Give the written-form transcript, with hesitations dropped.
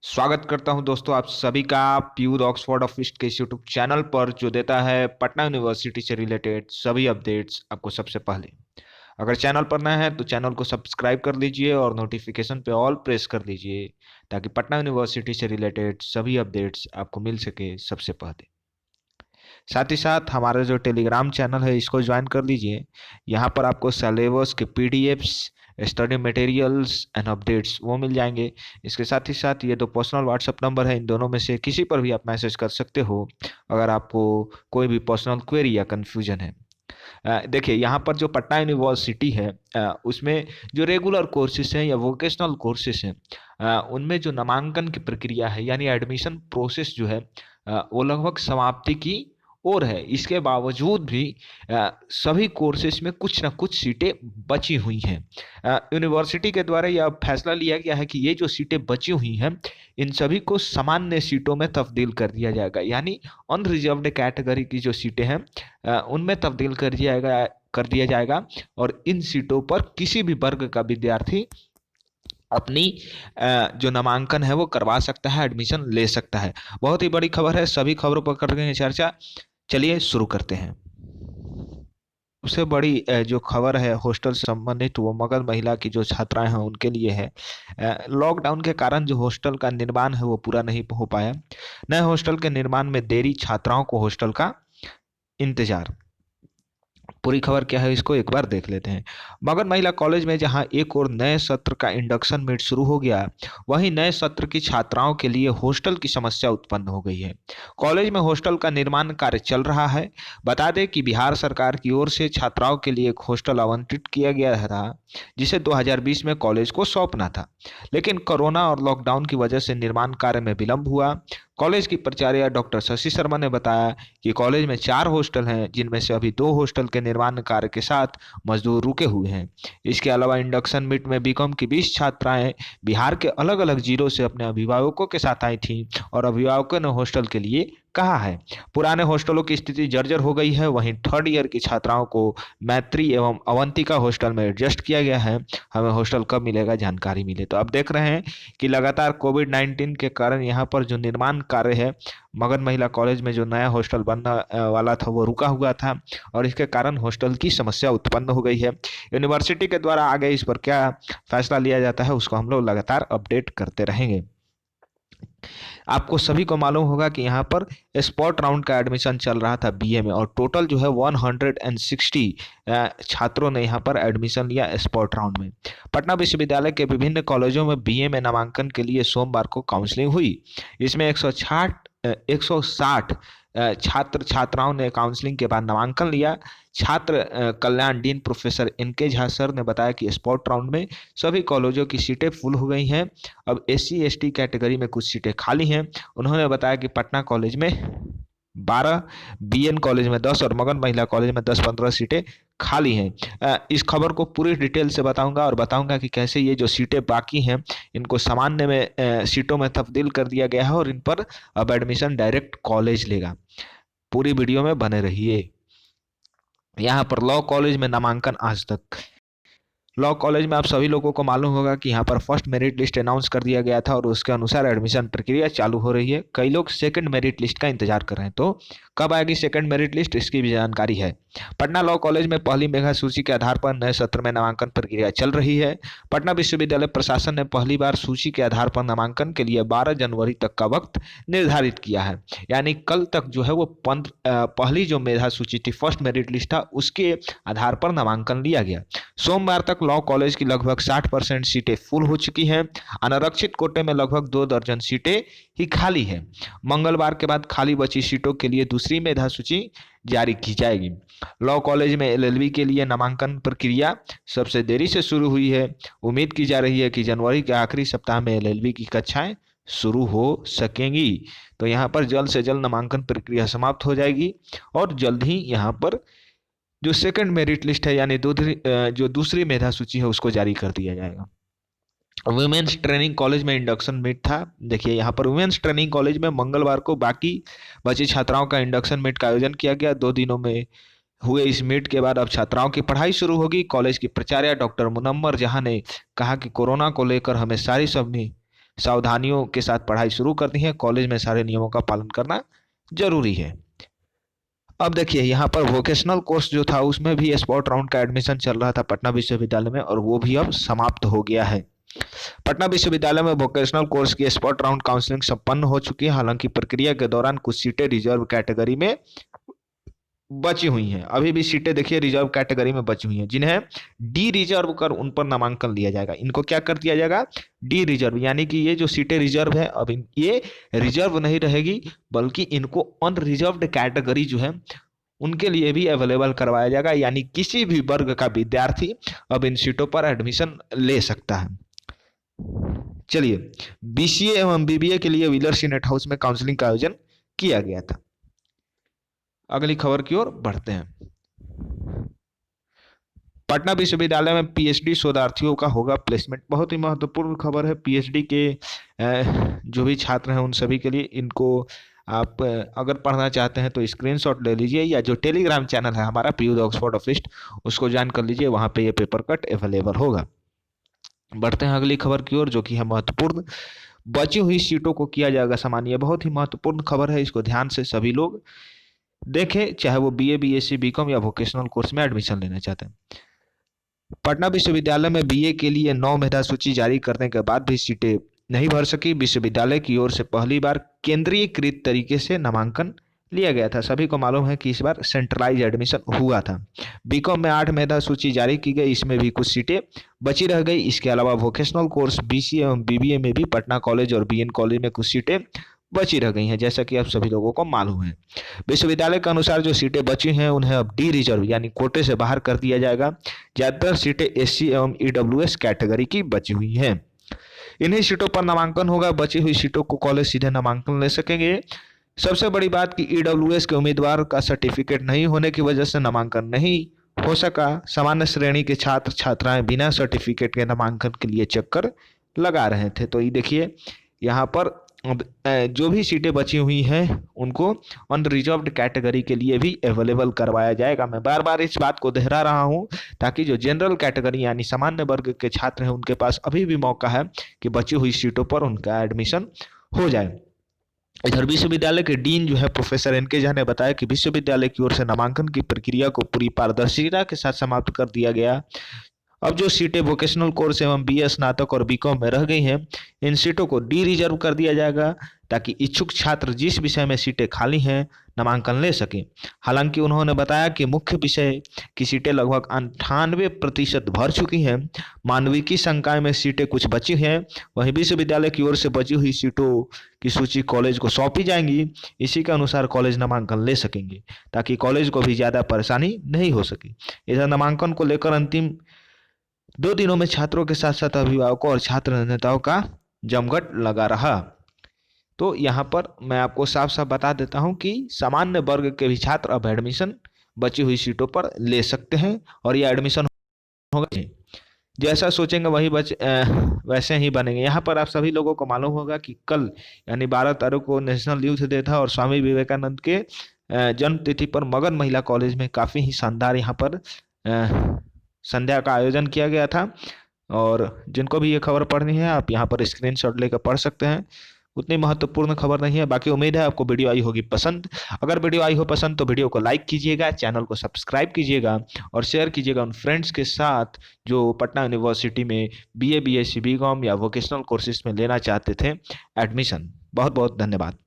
स्वागत करता हूं दोस्तों आप सभी का प्यूर ऑक्सफोर्ड ऑफिस के इस यूट्यूब चैनल पर जो देता है पटना यूनिवर्सिटी से रिलेटेड सभी अपडेट्स आपको सबसे पहले। अगर चैनल पर नया है तो चैनल को सब्सक्राइब कर लीजिए और नोटिफिकेशन पे ऑल प्रेस कर दीजिए ताकि पटना यूनिवर्सिटी से रिलेटेड सभी अपडेट्स आपको मिल सके सबसे पहले। साथ ही साथ हमारा जो टेलीग्राम चैनल है इसको ज्वाइन कर लीजिए। यहाँ पर आपको सिलेबस के PDFs, study materials and updates वो मिल जाएंगे। इसके साथ ही साथ ये दो पर्सनल व्हाट्सएप नंबर है, इन दोनों में से किसी पर भी आप मैसेज कर सकते हो अगर आपको कोई भी पर्सनल क्वेरी या कन्फ्यूजन है। देखिए यहाँ पर जो पटना यूनिवर्सिटी है उसमें जो रेगुलर कोर्सेज हैं या वोकेशनल कोर्सेज हैं उनमें जो नामांकन की प्रक्रिया है यानी एडमिशन प्रोसेस जो है वो लगभग समाप्ति की ओर है। इसके बावजूद भी सभी कोर्सेज में कुछ ना कुछ सीटें बची हुई हैं। यूनिवर्सिटी के द्वारा यह फैसला लिया गया है कि ये जो सीटें बची हुई हैं इन सभी को सामान्य सीटों में तब्दील कर दिया जाएगा, यानी अनरिजर्व्ड कैटेगरी की जो सीटें हैं उनमें तब्दील कर दिया जाएगा और इन सीटों पर किसी भी वर्ग का विद्यार्थी अपनी जो नामांकन है वो करवा सकता है, एडमिशन ले सकता है। बहुत ही बड़ी खबर है, सभी खबरों पर करेंगे चर्चा। चलिए शुरू करते हैं। सबसे बड़ी जो खबर है हॉस्टल से संबंधित वो मगध महिला की जो छात्राएं हैं उनके लिए है। लॉकडाउन के कारण जो हॉस्टल का निर्माण है वो पूरा नहीं हो पाया। नए हॉस्टल के निर्माण में देरी, छात्राओं को हॉस्टल का इंतजार। पूरी खबर क्या है इसको एक बार देख लेते हैं। मगध महिला कॉलेज में जहां एक और नए सत्र का इंडक्शन मीट शुरू हो गया, वहीं नए सत्र की छात्राओं के लिए हॉस्टल की समस्या उत्पन्न हो गई है। कॉलेज में हॉस्टल का निर्माण कार्य चल रहा है। बता दें कि बिहार सरकार की ओर से छात्राओं के लिए एक हॉस्टल आवंटित किया गया था जिसे 2020 में कॉलेज को सौंपना था, लेकिन कोरोना और लॉकडाउन की वजह से निर्माण कार्य में विलंब हुआ। कॉलेज की प्राचार्य डॉक्टर शशि शर्मा ने बताया कि कॉलेज में 4 हॉस्टल हैं, जिनमें से अभी 2 हॉस्टल के निर्माण कार्य के साथ मजदूर रुके हुए हैं। इसके अलावा इंडक्शन मीट में बीकॉम की 20 छात्राएं बिहार के अलग अलग जिलों से अपने अभिभावकों के साथ आई थीं और अभिभावकों ने हॉस्टल के लिए कहा है। पुराने हॉस्टलों की स्थिति जर्जर हो गई है, वहीं थर्ड ईयर की छात्राओं को मैत्री एवं अवंतिका हॉस्टल में एडजस्ट किया गया है। हमें हॉस्टल कब मिलेगा, जानकारी मिले। तो अब देख रहे हैं कि लगातार कोविड-19 के कारण यहाँ पर जो निर्माण कार्य है मगध महिला कॉलेज में जो नया हॉस्टल बनने वाला था वो रुका हुआ था और इसके कारण हॉस्टल की समस्या उत्पन्न हो गई है। यूनिवर्सिटी के द्वारा आगे इस पर क्या फैसला लिया जाता है उसको हम लोग लगातार अपडेट करते रहेंगे। आपको सभी को मालूम होगा कि यहाँ पर स्पॉट राउंड का एडमिशन चल रहा था बीए में और टोटल जो है 160 छात्रों ने यहाँ पर एडमिशन लिया स्पॉट राउंड में। पटना विश्वविद्यालय के विभिन्न कॉलेजों में बीए में नामांकन के लिए सोमवार को काउंसलिंग हुई। इसमें 160 छात्र छात्राओं ने काउंसलिंग के बाद नामांकन लिया। छात्र कल्याण डीन प्रोफेसर इनके झा सर ने बताया कि स्पॉट राउंड में सभी कॉलेजों की सीटें फुल हो गई हैं। अब एससी एसटी कैटेगरी में कुछ सीटें खाली हैं। उन्होंने बताया कि पटना कॉलेज में 12, बीएन कॉलेज में 10 और मगध महिला कॉलेज में 10-15 सीटें खाली हैं। इस खबर को पूरी डिटेल से बताऊंगा और बताऊंगा कि कैसे ये जो सीटें बाकी हैं इनको सामान्य में सीटों में तब्दील कर दिया गया है और इन पर अब एडमिशन डायरेक्ट कॉलेज लेगा। पूरी वीडियो में बने रहिए। यहाँ पर लॉ कॉलेज में नामांकन आज तक। लॉ कॉलेज में आप सभी लोगों को मालूम होगा कि यहाँ पर फर्स्ट मेरिट लिस्ट अनाउंस कर दिया गया था और उसके अनुसार एडमिशन प्रक्रिया चालू हो रही है। कई लोग सेकंड मेरिट लिस्ट का इंतजार कर रहे हैं, तो कब आएगी सेकंड मेरिट लिस्ट इसकी भी जानकारी है। पटना लॉ कॉलेज में पहली मेधा सूची के आधार पर नए सत्र में नामांकन प्रक्रिया चल रही है। पटना विश्वविद्यालय प्रशासन ने पहली बार सूची के आधार पर नामांकन के लिए 12 जनवरी तक का वक्त निर्धारित किया है, यानी कल तक जो है वो पहली जो मेधा सूची थी फर्स्ट मेरिट लिस्ट था उसके आधार पर नामांकन लिया गया। सोमवार तक लॉ कॉलेज की लगभग 60% सीटें फुल हो चुकी हैं। अनारक्षित कोटे में लगभग 2 दर्जन सीटें ही खाली हैं। मंगलवार के बाद खाली बची सीटों के लिए दूसरी मेधा सूची जारी की जाएगी। लॉ कॉलेज में एलएलबी के लिए नामांकन प्रक्रिया सबसे देरी से शुरू हुई है। उम्मीद की जा रही है कि जनवरी के आखिरी सप्ताह में एलएलबी की कक्षाएं शुरू हो सकेंगी। तो यहाँ पर जल्द से जल्द नामांकन प्रक्रिया समाप्त हो जाएगी और जल्द ही यहाँ पर जो सेकंड मेरिट लिस्ट है यानी जो दूसरी मेधा सूची है उसको जारी कर दिया जाएगा। वुमेन्स ट्रेनिंग कॉलेज में इंडक्शन मीट था। देखिए यहाँ पर वुमेन्स ट्रेनिंग कॉलेज में मंगलवार को बाकी बची छात्राओं का इंडक्शन मीट का आयोजन किया गया। 2 दिनों में हुए इस मीट के बाद अब छात्राओं की पढ़ाई शुरू होगी। कॉलेज की प्राचार्य डॉक्टर मुनम्मर जहां ने कहा कि कोरोना को लेकर हमें सावधानियों के साथ पढ़ाई शुरू करनी है। कॉलेज में सारे नियमों का पालन करना जरूरी है। अब देखिए यहाँ पर वोकेशनल कोर्स जो था उसमें भी स्पॉट राउंड का एडमिशन चल रहा था पटना विश्वविद्यालय में, और वो भी अब समाप्त हो गया है। पटना विश्वविद्यालय में वोकेशनल कोर्स की स्पॉट राउंड काउंसलिंग संपन्न हो चुकी है। हालांकि प्रक्रिया के दौरान कुछ सीटें रिजर्व कैटेगरी में बची हुई हैं। अभी भी सीटें देखिए रिजर्व कैटेगरी में बची हुई हैं, जिन्हें डी रिजर्व कर उन पर नामांकन लिया जाएगा। इनको क्या कर दिया जाएगा? डी रिजर्व, यानी कि ये जो सीटें रिजर्व है अब ये रिजर्व नहीं रहेगी, बल्कि इनको अनरिजर्व्ड कैटेगरी जो है उनके लिए भी अवेलेबल करवाया जाएगा। यानी किसी भी वर्ग का विद्यार्थी अब इन सीटों पर एडमिशन ले सकता है। चलिए, बीसीए एवं बीबीए के लिए व्हीलर सीनेट हाउस में काउंसलिंग का आयोजन किया गया था। अगली खबर की ओर बढ़ते हैं। पटना विश्वविद्यालय में पीएचडी शोधार्थियों का होगा प्लेसमेंट। बहुत ही महत्वपूर्ण खबर है। पीएचडी के जो भी छात्र हैं उन सभी के लिए, इनको आप अगर पढ़ना चाहते हैं तो स्क्रीनशॉट ले लीजिए, या जो टेलीग्राम चैनल है हमारा PU the Oxford of East, उसको ज्वाइन कर लीजिए, वहाँ पे ये पेपर कट अवेलेबल होगा। बढ़ते हैं अगली खबर की ओर, जो कि है महत्वपूर्ण। बची हुई सीटों को किया जाएगा सामान्य। बहुत ही महत्वपूर्ण खबर है, इसको ध्यान से सभी लोग देखें, चाहे वो बीए, बीएससी, बीकॉम या वोकेशनल कोर्स में एडमिशन लेना चाहते हैं। पटना विश्वविद्यालय में बीए के लिए 9 मेधा सूची जारी करने के बाद भी सीटें नहीं भर सकी। विश्वविद्यालय की ओर से पहली बार केंद्रीयकृत तरीके से नामांकन लिया गया था। सभी को मालूम है कि इस बार सेंट्रलाइज एडमिशन हुआ था। बीकॉम में 8 मेधा सूची जारी की गई, इसमें भी कुछ सीटें बची रह गई। इसके अलावा वोकेशनल कोर्स बीसीए एवं बीबीए में भी पटना कॉलेज और बीएन कॉलेज में कुछ सीटें बची रह गई हैं, जैसा कि आप सभी लोगों को मालूम है। विश्वविद्यालय के अनुसार जो सीटें बची हैं उन्हें अब डी रिजर्व यानी कोटे से बाहर कर दिया जाएगा। ज्यादातर सीटें एससी एवं ईडब्ल्यूएस कैटेगरी की बची हुई हैं। इन्हीं सीटों पर नामांकन होगा। बची हुई सीटों को कॉलेज सीधे नामांकन ले सकेंगे। सबसे बड़ी बात कि ईडब्ल्यूएस के उम्मीदवार का सर्टिफिकेट नहीं होने की वजह से नामांकन नहीं हो सका। सामान्य श्रेणी के छात्र छात्राएं बिना सर्टिफिकेट के नामांकन के लिए चक्कर लगा रहे थे। तो ये देखिए यहाँ पर जो भी सीटें बची हुई हैं उनको अनरिजर्व्ड कैटेगरी के लिए भी अवेलेबल करवाया जाएगा। मैं बार बार इस बात को दोहरा रहा हूं ताकि जो जनरल कैटेगरी यानी सामान्य वर्ग के छात्र हैं उनके पास अभी भी मौका है कि बची हुई सीटों पर उनका एडमिशन हो जाए। इधर विश्वविद्यालय के डीन जो है प्रोफेसर एनके झा ने बताया कि विश्वविद्यालय की ओर से नामांकन की प्रक्रिया को पूरी पारदर्शिता के साथ समाप्त कर दिया गया। अब जो सीटें वोकेशनल कोर्स एवं बीए स्नातक और बीकॉम में रह गई हैं, इन सीटों को डी रिजर्व कर दिया जाएगा ताकि इच्छुक छात्र जिस विषय में सीटें खाली हैं नामांकन ले सकें। हालांकि उन्होंने बताया कि मुख्य विषय की सीटें लगभग 98% भर चुकी हैं। मानविकी संकाय में सीटें कुछ बची हैं। वहीं विश्वविद्यालय की ओर से बची हुई सीटों की सूची कॉलेज को सौंपी जाएंगी। इसी के अनुसार कॉलेज नामांकन ले सकेंगे ताकि कॉलेज को भी ज़्यादा परेशानी नहीं हो सके। इधर नामांकन को लेकर अंतिम 2 दिनों में छात्रों के साथ साथ अभिभावकों और छात्र नेताओं का जमघट लगा रहा। तो यहाँ पर मैं आपको साफ साफ बता देता हूँ कि सामान्य वर्ग के भी छात्र अब एडमिशन बची हुई सीटों पर ले सकते हैं और ये एडमिशन होगा। जैसा सोचेंगे वही वैसे ही बनेंगे। यहाँ पर आप सभी लोगों को मालूम होगा कि कल यानी 12 तारीख को नेशनल यूथ डे था और स्वामी विवेकानंद के जन्म तिथि पर मगध महिला कॉलेज में काफ़ी ही शानदार यहाँ पर संध्या का आयोजन किया गया था। और जिनको भी ये खबर पढ़नी है आप यहाँ पर स्क्रीनशॉट लेकर पढ़ सकते हैं। उतनी महत्वपूर्ण खबर नहीं है। बाकी उम्मीद है आपको वीडियो आई होगी पसंद। अगर वीडियो आई हो पसंद तो वीडियो को लाइक कीजिएगा, चैनल को सब्सक्राइब कीजिएगा और शेयर कीजिएगा उन फ्रेंड्स के साथ जो पटना यूनिवर्सिटी में बीए, बीएससी, बीकॉम या वोकेशनल कोर्सेज में लेना चाहते थे एडमिशन। बहुत बहुत धन्यवाद।